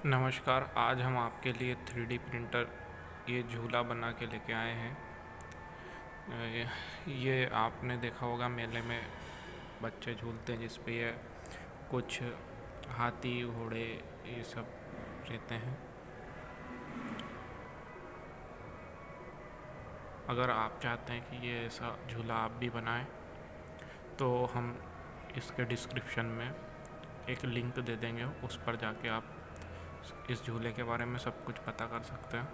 नमस्कार। आज हम आपके लिए 3D प्रिंटर ये झूला बना के लेके आए हैं। ये आपने देखा होगा मेले में बच्चे झूलते हैं, जिस पे ये कुछ हाथी घोड़े ये सब रहते हैं। अगर आप चाहते हैं कि ये ऐसा झूला आप भी बनाएं तो हम इसके डिस्क्रिप्शन में एक लिंक दे देंगे, उस पर जाके आप इस झूले के बारे में सब कुछ पता कर सकते हैं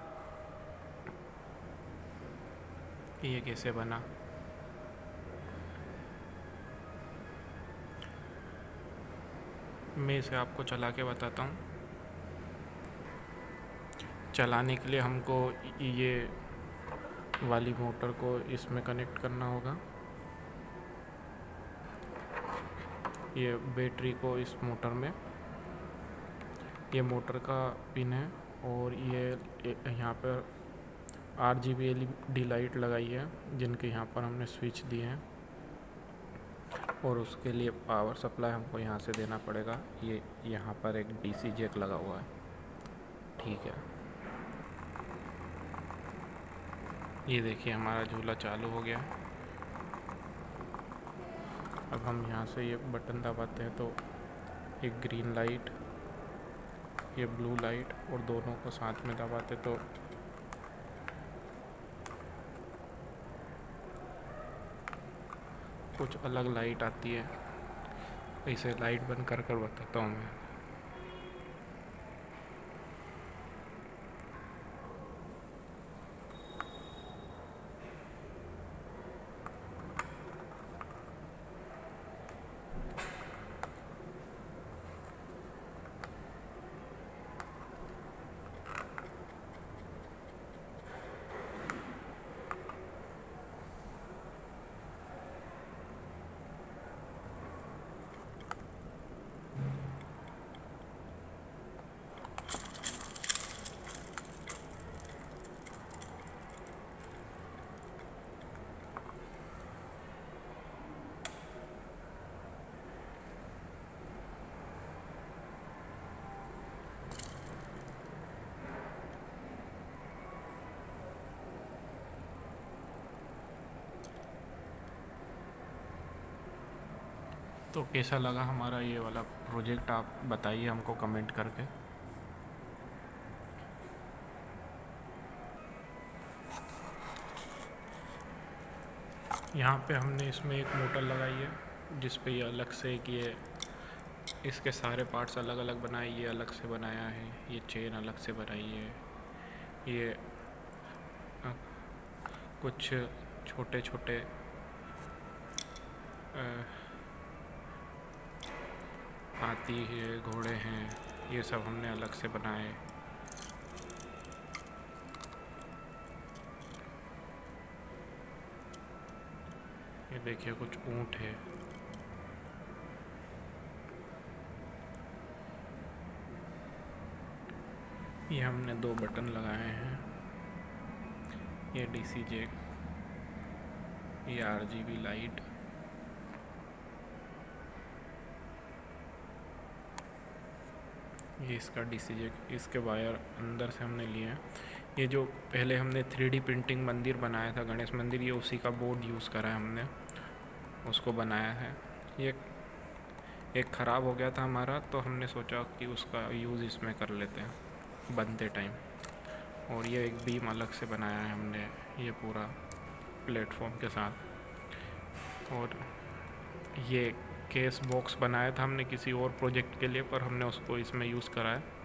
कि ये कैसे बना। मैं इसे आपको चला के बताता हूँ। चलाने के लिए हमको ये वाली मोटर को इसमें कनेक्ट करना होगा, ये बैटरी को इस मोटर में, ये मोटर का पिन है। और ये यहाँ पर RGB LED लाइट लगाई है, जिनके यहाँ पर हमने स्विच दिए हैं। और उसके लिए पावर सप्लाई हमको यहाँ से देना पड़ेगा। ये यहाँ पर एक DC जैक लगा हुआ है, ठीक है। ये देखिए हमारा झूला चालू हो गया। अब हम यहाँ से ये बटन दबाते हैं तो एक ग्रीन लाइट, ये ब्लू लाइट, और दोनों को साथ में दबाते तो कुछ अलग लाइट आती है। इसे लाइट बंद कर बताता हूँ मैं। तो कैसा लगा हमारा ये वाला प्रोजेक्ट, आप बताइए हमको कमेंट करके। यहाँ पे हमने इसमें एक मोटर लगाई है, जिस पे ये अलग से कि ये इसके सारे पार्ट्स अलग अलग बनाए, ये अलग से बनाया है, ये चेन अलग से बनाई है, ये कुछ छोटे छोटे हाथी है, घोड़े हैं, ये सब हमने अलग से बनाए। ये देखिए कुछ ऊँट है। ये हमने 2 बटन लगाए हैं, ये DC जैक, ये RGB लाइट, ये इसका DC जैक। इसके वायर अंदर से हमने लिए हैं। ये जो पहले हमने 3D प्रिंटिंग मंदिर बनाया था, गणेश मंदिर, ये उसी का बोर्ड यूज़ करा है हमने, उसको बनाया है। ये एक ख़राब हो गया था हमारा, तो हमने सोचा कि उसका यूज़ इसमें कर लेते हैं बनते टाइम। और ये एक बीम अलग से बनाया है हमने, ये पूरा प्लेटफॉर्म के साथ। और ये केस बॉक्स बनाया था हमने किसी और प्रोजेक्ट के लिए, पर हमने उसको इसमें यूज़ करा है।